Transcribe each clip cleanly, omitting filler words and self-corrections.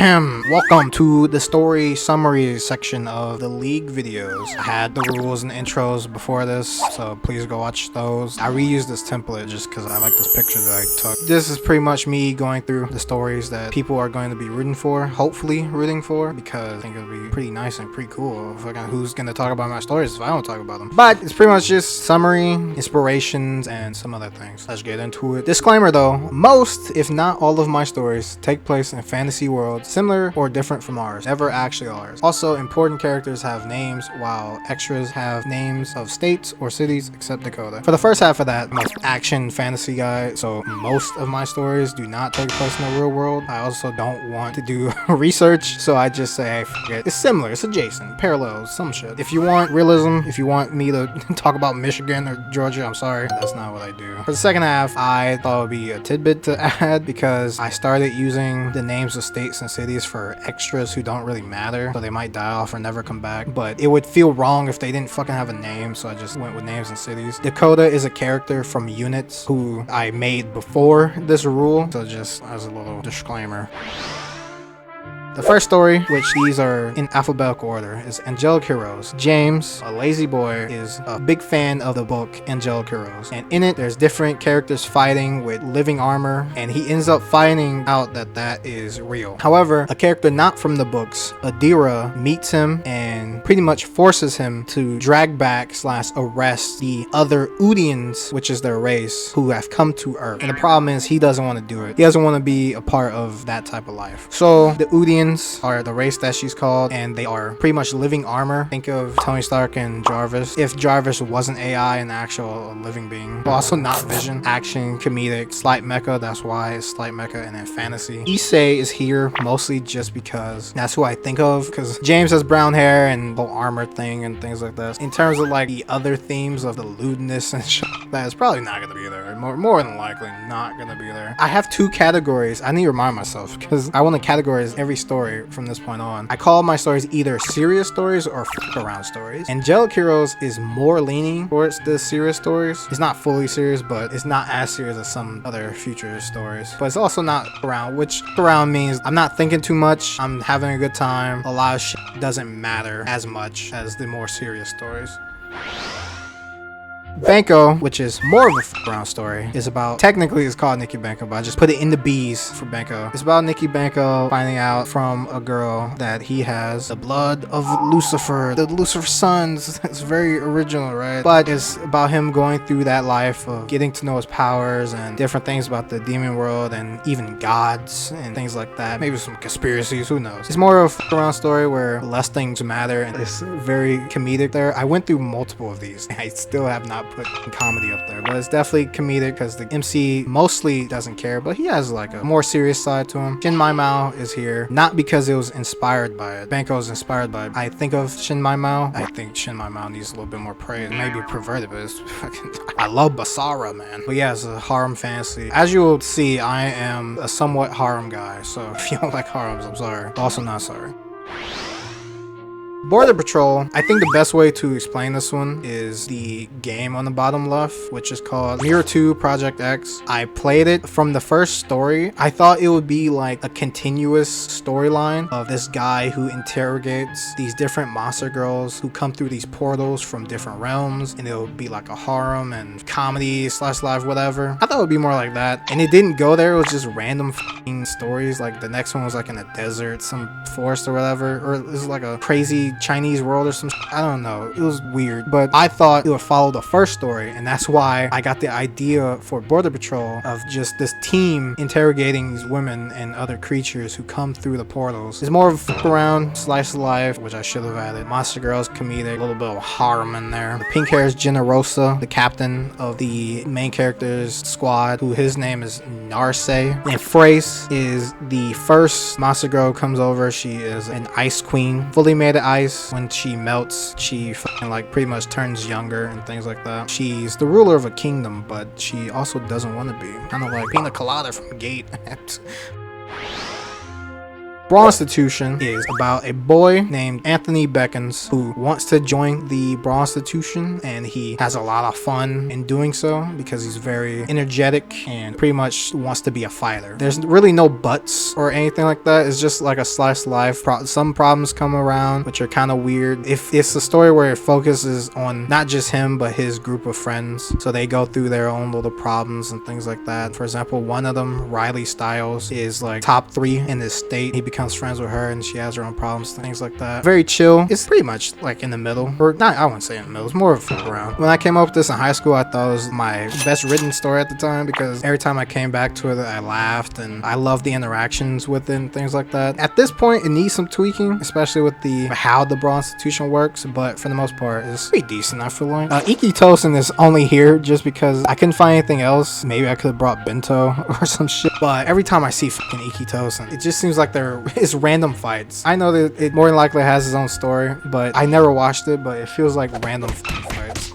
Welcome to the story summary section of the League videos. I had the rules and intros before this, so please go watch those. I reused this template just because I like this picture that I took. This is pretty much me going through the stories that people are going to be rooting for, hopefully rooting for, because I think it'll be pretty nice and pretty cool. Who's gonna talk about my stories if I don't talk about them? But it's pretty much just summary, inspirations, and some other things. Let's get into it. Disclaimer though, most, if not all of my stories take place in fantasy worlds similar or different from ours, never actually ours. Also, important characters have names while extras have names of states or cities except Dakota. For the first half of that, I'm an action fantasy guy, so most of my stories do not take place in the real world. I also don't want to do research, so I just say, hey, fuck it. It's similar, it's adjacent, parallels, some shit. If you want realism, if you want me to talk about Michigan or Georgia, I'm sorry, that's not what I do. For the second half, I thought it would be a tidbit to add because I started using the names of states and cities for extras who don't really matter, so they might die off or never come back, but it would feel wrong if they didn't fucking have a name, so I just went with names and cities. Dakota is a character from Units who I made before this rule, so just as a little disclaimer. The first story, which these are in alphabetical order, is Angelic Heroes. James, a lazy boy, is a big fan of the book Angelic Heroes, and in it there's different characters fighting with living armor, and he ends up finding out that that is real. However, a character not from the books, Adira, meets him and pretty much forces him to drag back / arrest the other Udians, which is their race, who have come to Earth. And the problem is he doesn't want to do it. He doesn't want to be a part of that type of life. So the Udians are the race that she's called, and they are pretty much living armor. Think of Tony Stark and Jarvis. If Jarvis wasn't AI and actual living being. Also not Vision. Action, comedic, slight mecha, that's why it's slight mecha, and then fantasy. Issei is here mostly just because that's who I think of, because James has brown hair and the whole armor thing and things like that. In terms of like the other themes of the lewdness and shit, that is probably not gonna be there. More than likely not gonna be there. I have two categories. I need to remind myself because I want to categorize every story from this point on. I call my stories either serious stories or fuck around stories. Angelic Heroes is more leaning towards the serious stories. It's not fully serious, but it's not as serious as some other future stories. But it's also not around, which around means I'm not thinking too much. I'm having a good time. A lot of shit doesn't matter as much as the more serious stories. Banco, which is more of a f***around story, is about, technically it's called Nikki Banco, but I just put it in the B's for Banco. It's about Nikki Banco finding out from a girl that he has the blood of Lucifer, the Lucifer sons. It's very original, right? But it's about him going through that life of getting to know his powers and different things about the demon world and even gods and things like that. Maybe some conspiracies, who knows? It's more of a f***around story where less things matter, and it's very comedic there. I went through multiple of these. I still have not put comedy up there, but it's definitely comedic because the MC mostly doesn't care, but he has like a more serious side to him. Shin Mai Mao is here not because it was inspired by it. Banco is inspired by it. I think of Shin Mai Mao. I think Shin Mai Mao needs a little bit more praise. Maybe perverted, but it's fucking, I love Basara, man. But yeah, it's a harem fantasy. As you will see, I am a somewhat harem guy, so if you don't like harems, I'm sorry. Also not sorry. Border Patrol, I think the best way to explain this one is the game on the bottom left, which is called Mirror 2 Project X. I played it from the first story. I thought it would be like a continuous storyline of this guy who interrogates these different monster girls who come through these portals from different realms, and it'll be like a harem and comedy / live, whatever. I thought it would be more like that, and it didn't go there. It was just random f***ing stories. Like the next one was like in a desert, some forest or whatever, or it was like a crazy Chinese world or some I don't know. It was weird, but I thought it would follow the first story, and that's why I got the idea for Border Patrol of just this team interrogating these women and other creatures who come through the portals. It's more of a f*** around slice of life, which I should have added. Monster Girls comedic, a little bit of harem in there. The pink hair is Generosa, the captain of the main character's squad, who his name is Narse. And Frace is the first monster girl who comes over. She is an ice queen, fully made of ice. When she melts, she fucking like pretty much turns younger and things like that. She's the ruler of a kingdom, but she also doesn't want to be. Kind of like Pina Colada from Gate. Brawl Institution is about a boy named Anthony Beckons who wants to join the Brawl Institution, and he has a lot of fun in doing so because he's very energetic and pretty much wants to be a fighter. There's really no buts or anything like that. It's just like a slice of life. Some problems come around which are kind of weird. If it's a story where it focuses on not just him but his group of friends, so they go through their own little problems and things like that. For example, one of them, Riley Styles, is like top 3 in his state. He becomes friends with her and she has her own problems, things like that. Very chill. It's pretty much like in the middle, or not, I wouldn't say in the middle, it's more of a flip around. When I came up with this in high school, I thought it was my best written story at the time because every time I came back to it I laughed and I loved the interactions with it and things like that. At this point it needs some tweaking, especially with the how the Brawl Institution works, but for the most part it's pretty decent, I feel like. Iki Tosin is only here just because I couldn't find anything else. Maybe I could have brought Bento or some shit, but every time I see fucking Iki Tosin, it just seems like it's random fights. I know that it more than likely has its own story, but I never watched it, but it feels like random fights.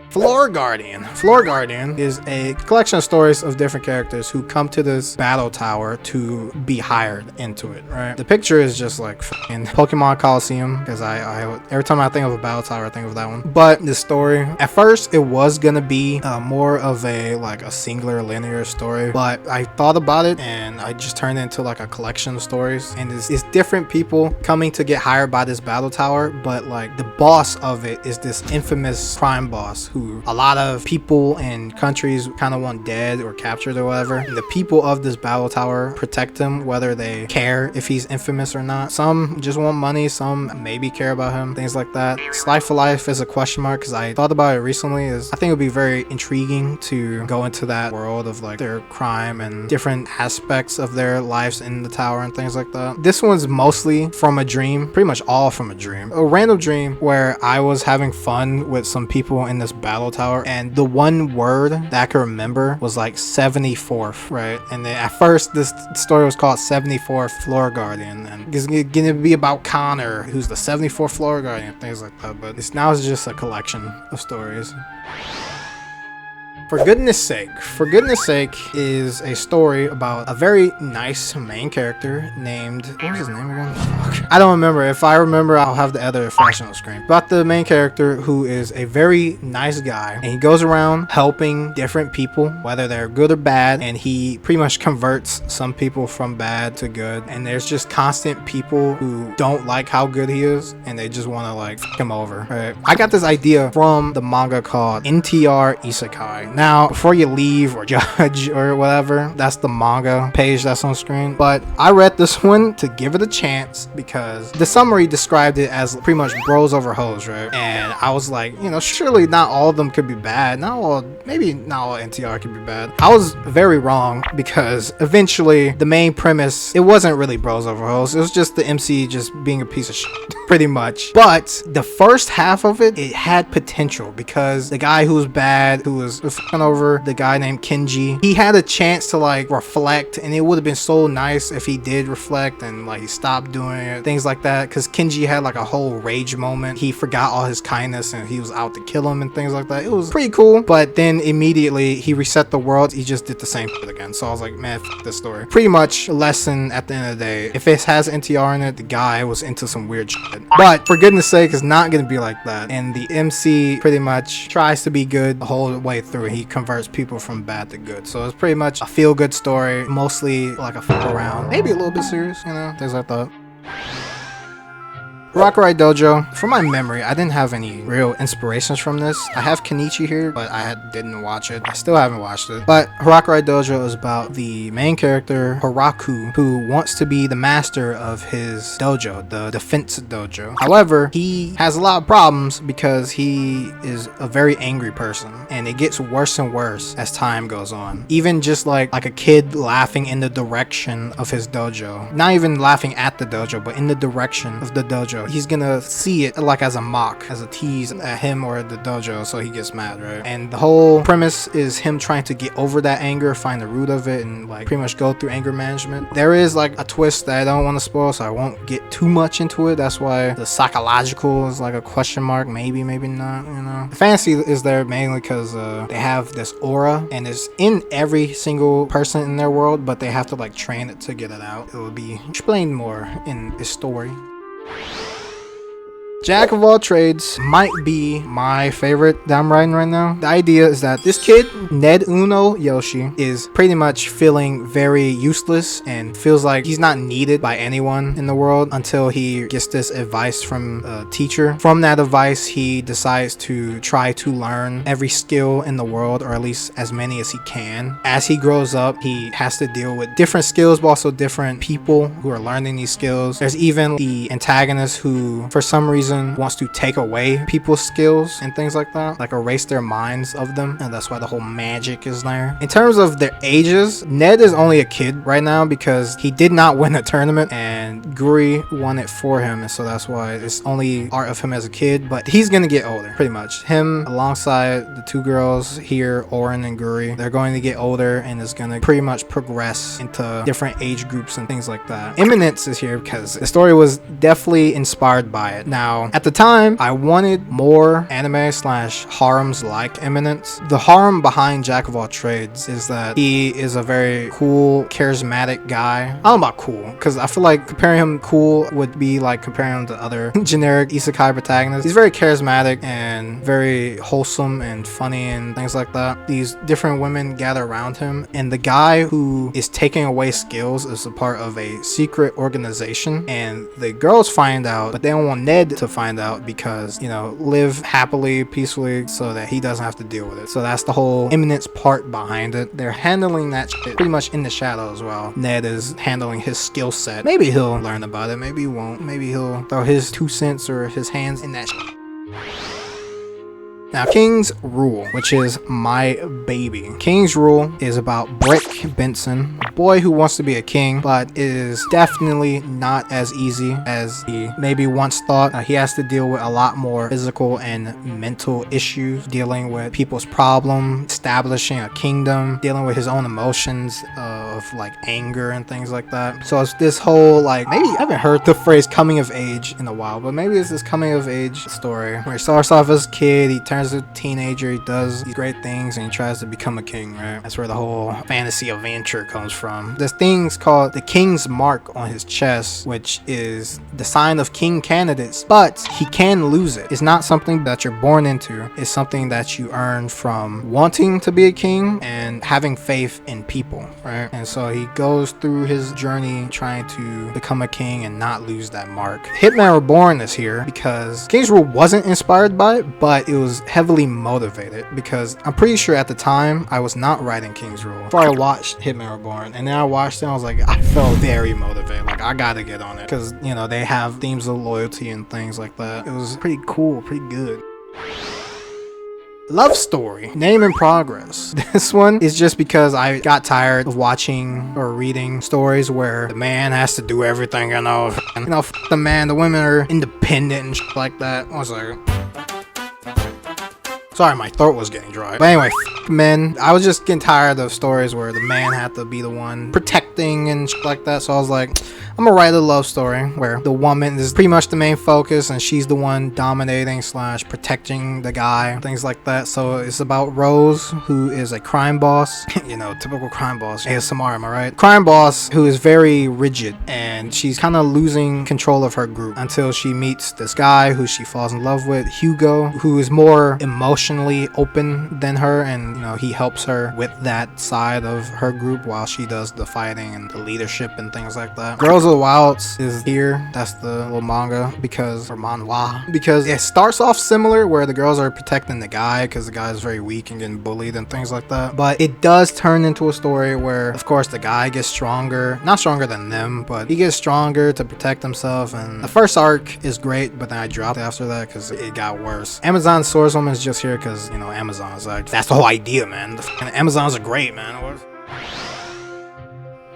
Floor Guardian. Floor Guardian is a collection of stories of different characters who come to this battle tower to be hired into it, right? The picture is just like in Pokemon Coliseum, because I every time I think of a battle tower, I think of that one. But the story, at first it was gonna be more of a singular linear story, but I thought about it and I just turned it into like a collection of stories, and it's different people coming to get hired by this battle tower, but like the boss of it is this infamous crime boss who a lot of people and countries kind of want dead or captured or whatever. And the people of this battle tower protect him, whether they care if he's infamous or not. Some just want money, some maybe care about him, things like that. Slice for life is a question mark because I thought about it recently. I think it would be very intriguing to go into that world of like their crime and different aspects of their lives in the tower and things like that. This one's mostly from a dream, pretty much all from a dream. A random dream where I was having fun with some people in this battle tower, and the one word that I could remember was like 74th, right? And then at first this story was called 74th Floor Guardian, and it's gonna be about Connor, who's the 74th Floor Guardian, things like that, but it's just a collection of stories. For Goodness Sake. For Goodness Sake is a story about a very nice main character named, what was his name again? Fuck. I don't remember. If I remember, I'll have the other flash on the screen. About the main character who is a very nice guy, and he goes around helping different people, whether they're good or bad, and he pretty much converts some people from bad to good. And there's just constant people who don't like how good he is, and they just want to like fuck him over, right? I got this idea from the manga called NTR Isekai. Now, before you leave or judge or whatever, that's the manga page that's on screen. But I read this one to give it a chance because the summary described it as pretty much bros over hoes, right? And I was like, you know, surely not all of them could be bad. Maybe not all NTR could be bad. I was very wrong because eventually the main premise, it wasn't really bros over hoes. It was just the MC just being a piece of shit, pretty much. But the first half of it had potential because the guy who was bad, who was fucking over the guy named Kenji, he had a chance to like reflect, and it would have been so nice if he did reflect and like he stopped doing it, things like that, because Kenji had like a whole rage moment. He forgot all his kindness and he was out to kill him and things like that. It was pretty cool, but then immediately he reset the world. He just did the same shit again. So I was like, man, fuck this story. Pretty much a lesson at the end of the day. If it has NTR in it, the guy was into some weird shit. But For Goodness Sake, it's not gonna be like that, and the MC pretty much tries to be good the whole way through. He converts people from bad to good, so it's pretty much a feel-good story, mostly like a fuck around, maybe a little bit serious, you know, things like that. Harakiri Dojo. From my memory, I didn't have any real inspirations from this. I have Kenichi here, but I didn't watch it. I still haven't watched it. But Harakiri Dojo is about the main character, Haraku, who wants to be the master of his dojo, the defense dojo. However, he has a lot of problems because he is a very angry person, and it gets worse and worse as time goes on. Even just like a kid laughing in the direction of his dojo. Not even laughing at the dojo, but in the direction of the dojo. but he's gonna see it like as a mock, as a tease at him or the dojo, so he gets mad, right? And the whole premise is him trying to get over that anger, find the root of it, and like pretty much go through anger management. There is like a twist that I don't want to spoil, so I won't get too much into it. That's why the psychological is like a question mark, maybe not, you know. The fantasy is there mainly because they have this aura and it's in every single person in their world, but they have to like train it to get it out. It will be explained more in this story. Jack of all trades might be my favorite that I'm writing right now. The idea is that this kid, Ned Uno Yoshi, is pretty much feeling very useless and feels like he's not needed by anyone in the world until he gets this advice from a teacher. From that advice, he decides to try to learn every skill in the world, or at least as many as he can. As he grows up, he has to deal with different skills, but also different people who are learning these skills. There's even the antagonist who, for some reason, wants to take away people's skills and things like that, like erase their minds of them, and that's why the whole magic is there. In terms of their ages, Ned is only a kid right now because he did not win a tournament and Guri won it for him, and so that's why it's only art of him as a kid, but he's gonna get older pretty much. Him alongside the two girls here, Orin and Guri, they're going to get older and is gonna pretty much progress into different age groups and things like that. Imminence is here because the story was definitely inspired by it. Now, at the time, I wanted more anime slash harems like Eminence. The harem behind Jack of all trades is that he is a very cool, charismatic guy. I don't know about cool, because I feel like comparing him cool would be like comparing him to other generic isekai protagonists. He's very charismatic and very wholesome and funny and things like that. These different women gather around him, and the guy who is taking away skills is a part of a secret organization, and the girls find out, but they don't want Ned to find out because, you know, live happily, peacefully, so that he doesn't have to deal with it. So that's the whole Imminence part behind it. They're handling that shit pretty much in the shadows while Ned is handling his skill set. Maybe he'll learn about it, maybe he won't. Maybe he'll throw his 2 cents or his hands in that shit. Now, King's Rule, which is my baby. King's Rule is about Brick Benson, a boy who wants to be a king, but it is definitely not as easy as he maybe once thought. He has to deal with a lot more physical and mental issues, dealing with people's problems, establishing a kingdom, dealing with his own emotions of like anger and things like that. So it's this whole like, maybe I haven't heard the phrase coming of age in a while, but maybe it's this coming of age story where he starts off as a kid, he turns a teenager, he does these great things, and he tries to become a king, right? That's where the whole fantasy adventure comes from. There's things called the King's Mark on his chest, which is the sign of king candidates, but he can lose it. It's not something that you're born into. It's something that you earn from wanting to be a king and having faith in people, right? And so he goes through his journey trying to become a king and not lose that mark. Hitman Reborn is here because King's Rule wasn't inspired by it, but it was heavily motivated, because I'm pretty sure at the time I was not writing King's Rule before I watched Hitman Reborn, and then I watched it and I was like, I felt very motivated, like I gotta get on it, because you know they have themes of loyalty and things like that. It was pretty cool, pretty good. Love story, Name in Progress. This one is just because I got tired of watching or reading stories where the man has to do everything, the man, the women are independent and shit like that. I was like, sorry, my throat was getting dry. But anyway, men. I was just getting tired of stories where the man had to be the one protecting and shit like that. So I was like, I'm gonna write a love story where the woman is pretty much the main focus and she's the one dominating slash protecting the guy, things like that. So it's about Rose, who is a crime boss. You know, typical crime boss. ASMR, am I right? Crime boss who is very rigid, and she's kind of losing control of her group until she meets this guy who she falls in love with, Hugo, who is more emotionally open than her, and you know, he helps her with that side of her group while she does the fighting and the leadership and things like that. Girls of the Wilds is here. That's the little manga because it starts off similar where the girls are protecting the guy because the guy is very weak and getting bullied and things like that, but it does turn into a story where of course the guy gets stronger, not stronger than them, but he gets stronger to protect himself. And the first arc is great, but then I dropped after that because it got worse. Amazon Swordswoman is just here because, you know, Amazon's like, that's the whole idea, man. The Amazons are great, man.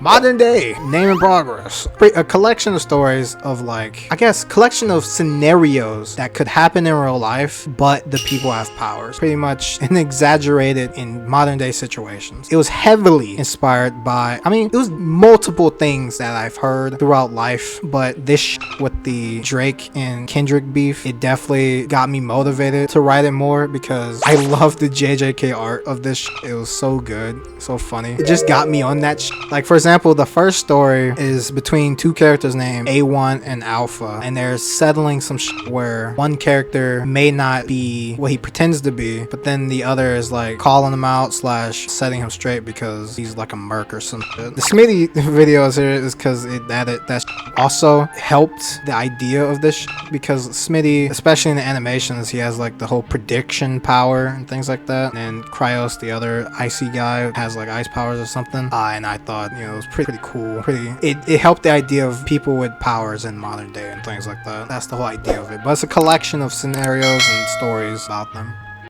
Modern day, name in progress. A collection of stories of like, I guess, collection of scenarios that could happen in real life, but the people have powers. Pretty much an exaggerated in modern day situations. It was heavily inspired by, I mean, it was multiple things that I've heard throughout life, but this with the Drake and Kendrick beef, it definitely got me motivated to write it more because I love the JJK art of this. It was so good, so funny. It just got me on that. Like, for example, the first story is between two characters named A1 and Alpha, and they're settling some where one character may not be what he pretends to be, but then the other is like calling him out / setting him straight because he's like a merc or some shit. The Smitty videos here is because that also helped the idea of this because Smitty, especially in the animations, he has like the whole prediction power and things like that, and Cryos, the other icy guy, has like ice powers or something, and I thought, you know, it was pretty cool. It helped the idea of people with powers in modern day and things like that. That's the whole idea of it, but it's a collection of scenarios and stories about them.